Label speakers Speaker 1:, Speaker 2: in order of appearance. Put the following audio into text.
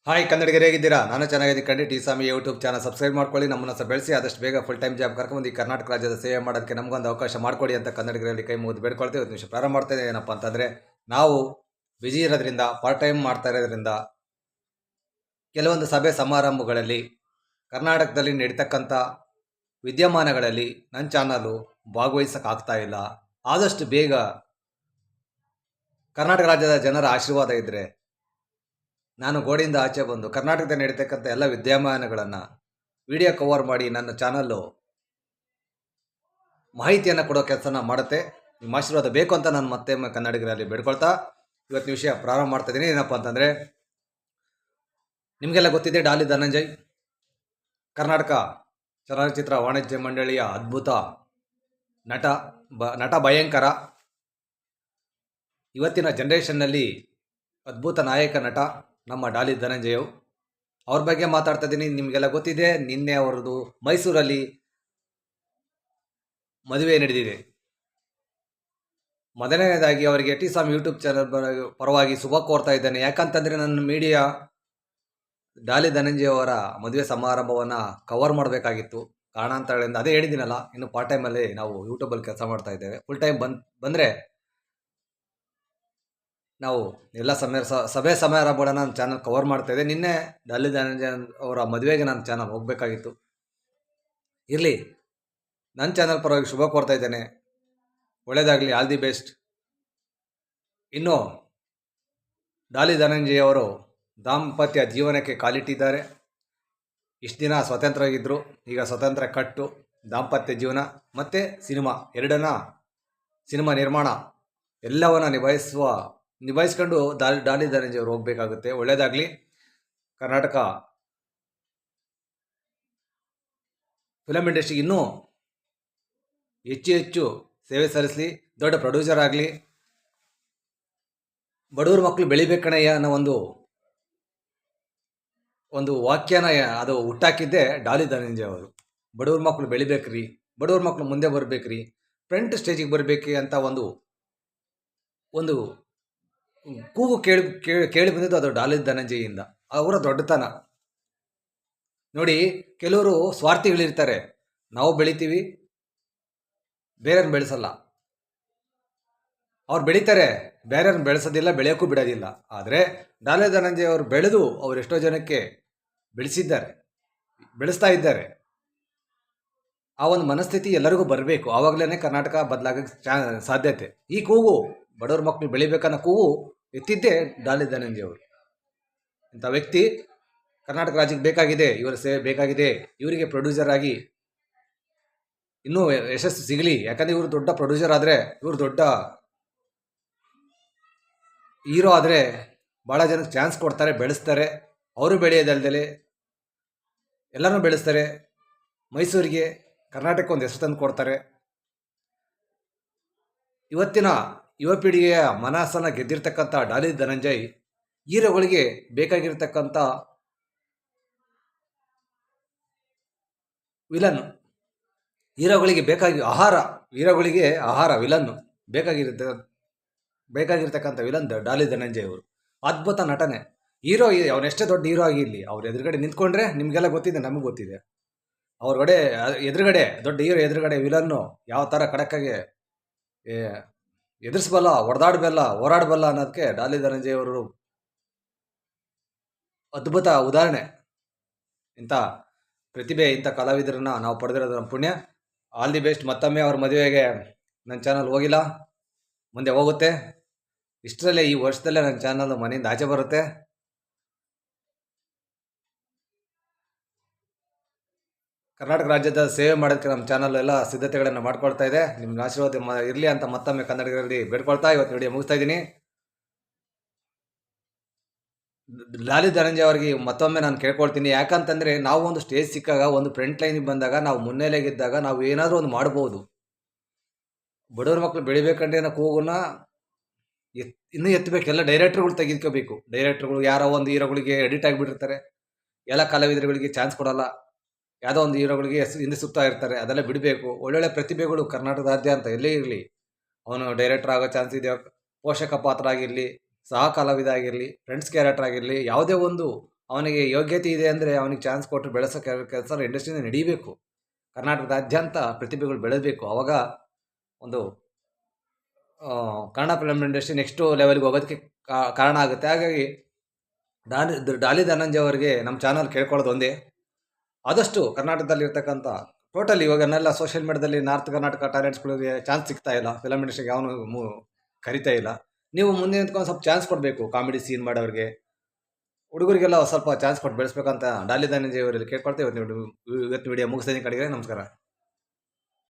Speaker 1: Hi ಕನ್ನಡಿಗರು ಹೇಗಿದ್ದೀರಾ? ನಾನು ಚೆನ್ನಾಗಿದ್ದೀನಿ ಕಂಡಿ. ಟಿ ಸ್ವಾಮಿ ಯೂಟ್ಯೂಬ್ ಚಾನಲ್ ಸಬ್ಸ್ಕ್ರೈಬ್ ಮಾಡ್ಕೊಳ್ಳಿ. ನಮ್ಮನ್ನು ಸಹ ಬೆಳೆಸಿ ಆದಷ್ಟು ಬೇಗ ಫುಲ್ ಟೈಮ್ ಜಾಬ್ ಕರ್ಕೊಂಡು ಈ ಕರ್ನಾಟಕ ರಾಜ್ಯದ ಸೇವೆ ಮಾಡೋದಕ್ಕೆ ನಮಗೊಂದು ಅವಕಾಶ ಮಾಡಿಕೊಡಿ ಅಂತ ಕನ್ನಡಿಗರಲ್ಲಿ ಕೈ ಮುಗಿದು ಬೇಡ್ಕೊಳ್ತೀವಿ. ಒಂದು ನಿಮಿಷ ಪ್ರಾರಂಭ ಮಾಡ್ತಾ ಏನಪ್ಪ ಅಂತಂದರೆ, ನಾವು ಬಿಜಿ ಇರೋದ್ರಿಂದ ಪಾರ್ಟ್ ಟೈಮ್ ಮಾಡ್ತಾ ಇರೋದ್ರಿಂದ ಕೆಲವೊಂದು ಸಭೆ ಸಮಾರಂಭಗಳಲ್ಲಿ ಕರ್ನಾಟಕದಲ್ಲಿ ನಡೀತಕ್ಕಂಥ ವಿದ್ಯಮಾನಗಳಲ್ಲಿ ನನ್ನ ಚಾನಲು ಭಾಗವಹಿಸೋಕ್ಕಾಗ್ತಾ ಇಲ್ಲ. ಆದಷ್ಟು ಬೇಗ ಕರ್ನಾಟಕ ರಾಜ್ಯದ ಜನರ ಆಶೀರ್ವಾದ ಇದ್ದರೆ ನಾನು ಗೋಡೆಯಿಂದ ಆಚೆ ಬಂದು ಕರ್ನಾಟಕದಲ್ಲಿ ನಡೀತಕ್ಕಂಥ ಎಲ್ಲ ವಿದ್ಯಮಾನಗಳನ್ನು ವಿಡಿಯೋ ಕವರ್ ಮಾಡಿ ನನ್ನ ಚಾನಲ್ಲು ಮಾಹಿತಿಯನ್ನು ಕೊಡೋ ಕೆಲಸನ ಮಾಡುತ್ತೆ. ನಿಮ್ಮ ಆಶೀರ್ವಾದ ಬೇಕು ಅಂತ ನಾನು ಮತ್ತೆ ಕನ್ನಡಿಗರಲ್ಲಿ ಬೇಡ್ಕೊಳ್ತಾ ಇವತ್ತಿನ ವಿಷಯ ಪ್ರಾರಂಭ ಮಾಡ್ತಾ ಇದ್ದೀನಿ. ಏನಪ್ಪ ಅಂತಂದರೆ, ನಿಮಗೆಲ್ಲ ಗೊತ್ತಿದೆ, ಡಾಲಿ ಧನಂಜಯ್ ಕರ್ನಾಟಕ ಚಲನಚಿತ್ರ ವಾಣಿಜ್ಯ ಮಂಡಳಿಯ ಅದ್ಭುತ ನಟ ಭಯಂಕರ. ಇವತ್ತಿನ ಜನ್ರೇಷನ್ನಲ್ಲಿ ಅದ್ಭುತ ನಾಯಕ ನಟ ನಮ್ಮ ಡಾಲಿ ಧನಂಜಯ್. ಅವ್ರ ಬಗ್ಗೆ ಮಾತಾಡ್ತಾ ಇದ್ದೀನಿ. ನಿಮಗೆಲ್ಲ ಗೊತ್ತಿದೆ, ನಿನ್ನೆ ಅವರದು ಮೈಸೂರಲ್ಲಿ ಮದುವೆ ನಡೆದಿದೆ. ಮೊದಲನೇದಾಗಿ ಅವರಿಗೆ ಟಿ ಸ್ವಾಮಿ ಯೂಟ್ಯೂಬ್ ಚಾನಲ್ ಪರವಾಗಿ ಶುಭ ಕೋರ್ತಾ ಇದ್ದೇನೆ. ಯಾಕಂತಂದರೆ ನನ್ನ ಮೀಡಿಯಾ ಡಾಲಿ ಧನಂಜಯ್ ಅವರ ಮದುವೆ ಸಮಾರಂಭವನ್ನು ಕವರ್ ಮಾಡಬೇಕಾಗಿತ್ತು. ಕಾರಣಾಂತರಗಳಿಂದ ಅದೇ ಹೇಳಿದ್ದೀನಲ್ಲ, ಇನ್ನು ಪಾರ್ಟ್ ಟೈಮಲ್ಲಿ ನಾವು ಯೂಟ್ಯೂಬಲ್ಲಿ ಕೆಲಸ ಮಾಡ್ತಾ ಇದ್ದೇವೆ. ಫುಲ್ ಟೈಮ್ ಬಂದರೆ ನಾವು ಎಲ್ಲ ಸಭೆ ಸಮಾರಂಭಗಳನ್ನು ನನ್ನ ಚಾನಲ್ ಕವರ್ ಮಾಡ್ತಾ ಇದೆ. ನಿನ್ನೆ ಡಾಲಿ ಧನಂಜಯ್ ಅವರ ಮದುವೆಗೆ ನನ್ನ ಚಾನಲ್ ಹೋಗಬೇಕಾಗಿತ್ತು. ಇರಲಿ, ನನ್ನ ಚಾನಲ್ ಪರವಾಗಿ ಶುಭ ಕೋರ್ತಾ ಇದ್ದೇನೆ. ಒಳ್ಳೆಯದಾಗಲಿ, ಆಲ್ ದಿ ಬೆಸ್ಟ್. ಇನ್ನು ಡಾಲಿ ಧನಂಜಯ್ ಅವರು ದಾಂಪತ್ಯ ಜೀವನಕ್ಕೆ ಕಾಲಿಟ್ಟಿದ್ದಾರೆ. ಇಷ್ಟು ದಿನ ಸ್ವತಂತ್ರರಾಗಿದ್ದರು, ಈಗ ಸ್ವತಂತ್ರ ಕಟ್ಟು ದಾಂಪತ್ಯ ಜೀವನ ಮತ್ತು ಸಿನಿಮಾ ನಿರ್ಮಾಣ ಎಲ್ಲವನ್ನು ನಿಭಾಯಿಸ್ಕೊಂಡು ಡಾಲಿ ಧನಂಜಯ್ ಅವರು ಹೋಗಬೇಕಾಗುತ್ತೆ. ಒಳ್ಳೆಯದಾಗಲಿ. ಕರ್ನಾಟಕ ಫಿಲಮ್ ಇಂಡಸ್ಟ್ರಿಗೆ ಇನ್ನೂ ಹೆಚ್ಚು ಸೇವೆ ಸಲ್ಲಿಸಲಿ. ದೊಡ್ಡ ಪ್ರೊಡ್ಯೂಸರ್ ಆಗಲಿ. ಬಡವ್ರ ಮಕ್ಕಳು ಬೆಳಿಬೇಕಣಯ್ಯ ಅನ್ನೋ ಒಂದು ವಾಕ್ಯನ ಅದು ಹುಟ್ಟಾಕಿದ್ದೆ ಡಾಲಿ ಧನಂಜಯ್ ಅವರು. ಬಡವ್ರ ಮಕ್ಕಳು ಬೆಳಿಬೇಕ್ರಿ, ಬಡವ್ರ ಮಕ್ಕಳು ಮುಂದೆ ಬರಬೇಕ್ರಿ, ಫ್ರಂಟ್ ಸ್ಟೇಜಿಗೆ ಬರಬೇಕ್ರಿ ಅಂತ ಒಂದು ಕೂಗು ಕೇಳಿ ಬಂದಿದ್ದು ಅದು ಡಾಲಿ ಧನಂಜಯಿಂದ. ಅವರ ದೊಡ್ಡತನ ನೋಡಿ. ಕೆಲವರು ಸ್ವಾರ್ಥಿಗಳಿರ್ತಾರೆ, ನಾವು ಬೆಳಿತೀವಿ, ಬೇರೆಯವ್ರನ್ನ ಬೆಳೆಸಲ್ಲ. ಅವ್ರು ಬೆಳೀತಾರೆ, ಬೇರೆಯವ್ರನ್ನ ಬೆಳೆಸೋದಿಲ್ಲ, ಬೆಳೆಯೋಕ್ಕೂ ಬಿಡೋದಿಲ್ಲ. ಆದರೆ ಡಾಲಿ ಧನಂಜಯ್ ಅವರು ಬೆಳೆದು ಅವರು ಎಷ್ಟೋ ಜನಕ್ಕೆ ಬೆಳೆಸ್ತಾ ಇದ್ದಾರೆ. ಆ ಒಂದು ಮನಸ್ಥಿತಿ ಎಲ್ಲರಿಗೂ ಬರಬೇಕು. ಆವಾಗಲೇ ಕರ್ನಾಟಕ ಬದಲಾಗಕ್ಕೆ ಸಾಧ್ಯತೆ. ಈ ಕೂಗು, ಬಡವ್ರ ಮಕ್ಕಳು ಬೆಳಿಬೇಕನ್ನೋ ಕೂಗು ಎತ್ತಿದ್ದೇ ಡಾಲಿ ಧನಂಜಯ್ ಅವರು. ಇಂಥ ವ್ಯಕ್ತಿ ಕರ್ನಾಟಕ ರಾಜ್ಯಕ್ಕೆ ಬೇಕಾಗಿದೆ, ಇವರ ಸೇವೆ ಬೇಕಾಗಿದೆ. ಇವರಿಗೆ ಪ್ರೊಡ್ಯೂಸರ್ ಆಗಿ ಇನ್ನೂ ಯಶಸ್ಸು ಸಿಗಲಿ. ಯಾಕಂದರೆ ಇವರು ದೊಡ್ಡ ಪ್ರೊಡ್ಯೂಸರ್ ಆದರೆ, ಇವರು ದೊಡ್ಡ ಹೀರೋ ಆದರೆ ಭಾಳ ಜನಕ್ಕೆ ಚಾನ್ಸ್ ಕೊಡ್ತಾರೆ, ಬೆಳೆಸ್ತಾರೆ. ಅವರು ಬೆಳೆಯೋದಲ್ದಲೆ ಎಲ್ಲರೂ ಬೆಳೆಸ್ತಾರೆ. ಮೈಸೂರಿಗೆ, ಕರ್ನಾಟಕಕ್ಕೆ ಒಂದು ಹೆಸರು ತಂದು ಕೊಡ್ತಾರೆ. ಇವತ್ತಿನ ಯುವ ಪೀಳಿಗೆಯ ಮನಸ್ಸನ್ನು ಗೆದ್ದಿರ್ತಕ್ಕಂಥ ಡಾಲಿ ಧನಂಜಯ್ ಹೀರೋಗಳಿಗೆ ಬೇಕಾಗಿರ್ತಕ್ಕಂಥ ವಿಲನ್. ಹೀರೋಗಳಿಗೆ ಆಹಾರ ವಿಲನ್ನು ಬೇಕಾಗಿರ್ತಕ್ಕಂಥ ವಿಲನ್ ಡಾಲಿ ಧನಂಜಯ್ ಅವರು. ಅದ್ಭುತ ನಟನೆ. ಹೀರೋ ಅವನೆಷ್ಟೇ ದೊಡ್ಡ ಹೀರೋ ಆಗಿರಲಿ, ಅವ್ರ ಎದುರುಗಡೆ ನಿಂತ್ಕೊಂಡ್ರೆ ನಿಮಗೆಲ್ಲ ಗೊತ್ತಿದೆ, ನಮಗೆ ಗೊತ್ತಿದೆ. ದೊಡ್ಡ ಹೀರೋ ಎದುರುಗಡೆ ವಿಲನ್ನು ಯಾವ ಥರ ಖಡಕ್ಕಾಗಿ ಎದುರಿಸಬಲ್ಲ, ಹೋರಾಡಬಲ್ಲ ಅನ್ನೋದಕ್ಕೆ ಡಾಲಿ ಧನಂಜಯ್ ಅವರು ಅದ್ಭುತ ಉದಾಹರಣೆ. ಇಂಥ ಪ್ರತಿಭೆ, ಇಂಥ ಕಲಾವಿದರನ್ನ ನಾವು ಪಡೆದಿರೋದು ನಮ್ಮ ಪುಣ್ಯ. All the best. ಮತ್ತೊಮ್ಮೆ ಅವ್ರ ಮದುವೆಗೆ ನನ್ನ ಚಾನಲ್ ಹೋಗಿಲ್ಲ, ಮುಂದೆ ಹೋಗುತ್ತೆ. ಇಷ್ಟರಲ್ಲೇ, ಈ ವರ್ಷದಲ್ಲೇ ನನ್ನ ಚಾನಲ್ ಮನೆಯಿಂದ ಆಚೆ ಬರುತ್ತೆ. ಕರ್ನಾಟಕ ರಾಜ್ಯದ ಸೇವೆ ಮಾಡೋದಕ್ಕೆ ನಮ್ಮ ಚಾನಲ್ ಎಲ್ಲ ಸಿದ್ಧತೆಗಳನ್ನು ಮಾಡ್ಕೊಳ್ತಾ ಇದೆ. ನಿಮ್ಮ ಆಶೀರ್ವಾದ ಇರಲಿ ಅಂತ ಮತ್ತೊಮ್ಮೆ ಕನ್ನಡಿಗರಲ್ಲಿ ಬೇಡ್ಕೊಳ್ತಾ ಇವತ್ತು ವಿಡಿಯೋ ಮುಗಿಸ್ತಾ ಇದ್ದೀನಿ. ಡಾಲಿ ಧನಂಜಯ್ ಅವರಿಗೆ ಮತ್ತೊಮ್ಮೆ ನಾನು ಕೇಳ್ಕೊಳ್ತೀನಿ. ಯಾಕಂತಂದರೆ ನಾವು ಒಂದು ಸ್ಟೇಜ್ ಸಿಕ್ಕಾಗ, ಒಂದು ಫ್ರಂಟ್ ಲೈನಿಗೆ ಬಂದಾಗ, ನಾವು ಮುನ್ನೆಲೆಗಿದ್ದಾಗ ನಾವು ಏನಾದರೂ ಒಂದು ಮಾಡ್ಬೋದು. ಬಡವ್ರ ಮಕ್ಕಳು ಬೆಳಿಬೇಕಂದ್ರೆ ನಾವು ಕೂಗನ್ನ ಇನ್ನೂ ಎತ್ತಬೇಕು. ಎಲ್ಲ ಡೈರೆಕ್ಟರ್ಗಳು ತೆಗೆದುಕೋಬೇಕು. ಡೈರೆಕ್ಟರ್ಗಳು ಯಾರೋ ಒಂದು ಹೀರೋಗಳಿಗೆ ಎಡಿಟ್ ಆಗಿಬಿಟ್ಟಿರ್ತಾರೆ. ಎಲ್ಲ ಕಲಾವಿದರುಗಳಿಗೆ ಚಾನ್ಸ್ ಕೊಡಲ್ಲ. ಯಾವುದೋ ಒಂದು ಹೀರೋಗಳಿಗೆ ಹಿಂದೆ ಸುತ್ತಾ ಇರ್ತಾರೆ. ಅದೆಲ್ಲ ಬಿಡಬೇಕು. ಒಳ್ಳೊಳ್ಳೆ ಪ್ರತಿಭೆಗಳು ಕರ್ನಾಟಕದಾದ್ಯಂತ ಎಲ್ಲೇ ಇರಲಿ, ಅವನು ಡೈರೆಕ್ಟರ್ ಆಗೋ ಚಾನ್ಸ್ ಇದೆ. ಪೋಷಕ ಪಾತ್ರ ಆಗಿರಲಿ, ಸಹ ಕಲಾವಿದ ಆಗಿರಲಿ, ಫ್ರೆಂಡ್ಸ್ ಕ್ಯಾರೆಕ್ಟರ್ ಆಗಿರಲಿ, ಯಾವುದೇ ಒಂದು ಅವನಿಗೆ ಯೋಗ್ಯತೆ ಇದೆ ಅಂದರೆ ಅವನಿಗೆ ಚಾನ್ಸ್ ಕೊಟ್ಟು ಬೆಳೆಸೋ ಕೆಲಸ ಇಂಡಸ್ಟ್ರಿಯಿಂದ ನಡೀಬೇಕು. ಕರ್ನಾಟಕದಾದ್ಯಂತ ಪ್ರತಿಭೆಗಳು ಬೆಳೆದಬೇಕು. ಅವಾಗ ಒಂದು ಕನ್ನಡ ಫಿಲಮ್ ಇಂಡಸ್ಟ್ರಿ ನೆಕ್ಸ್ಟು ಲೆವೆಲ್ಗೆ ಹೋಗೋದಕ್ಕೆ ಕಾರಣ ಆಗುತ್ತೆ. ಹಾಗಾಗಿ ಡಾಲಿ ಧನಂಜಯ ಅವರಿಗೆ ನಮ್ಮ ಚಾನಲ್ ಕೇಳ್ಕೊಳ್ಳೋದು ಒಂದೇ, ಆದಷ್ಟು ಕರ್ನಾಟಕದಲ್ಲಿರ್ತಕ್ಕಂಥ ಟೋಟಲಿ ಇವಾಗನ್ನೆಲ್ಲ ಸೋಷಿಯಲ್ ಮೀಡಿಯಾದಲ್ಲಿ ನಾರ್ತ್ ಕರ್ನಾಟಕ ಟ್ಯಾಲೆಂಟ್ಸ್ಗಳಿಗೆ ಚಾನ್ಸ್ ಸಿಗ್ತಾ ಇಲ್ಲ, ಫಿಲಮ್ ಇಂಡಸ್ಟ್ರಿಗೆ ಯಾವನು ಕರಿತಾ ಇಲ್ಲ. ನೀವು ಮುಂದೆ ನಿಂತ್ಕೊಂಡು ಸ್ವಲ್ಪ ಚಾನ್ಸ್ ಕೊಡಬೇಕು. ಕಾಮಿಡಿ ಸೀನ್ ಮಾಡೋರಿಗೆ, ಹುಡುಗರಿಗೆಲ್ಲ ಸ್ವಲ್ಪ ಚಾನ್ಸ್ ಕೊಟ್ಟು ಬೆಳೆಸ್ಬೇಕಂತ ಡಾಲಿ ಧನಂಜಯ ಅವರಲ್ಲಿ ಕೇಳ್ಕೊಳ್ತೇವೆ. ಇವತ್ತು ವಿಡಿಯೋ ಮುಗಿಸ್ತೀನಿ ಕಡೆಗೆ. ನಮಸ್ಕಾರ.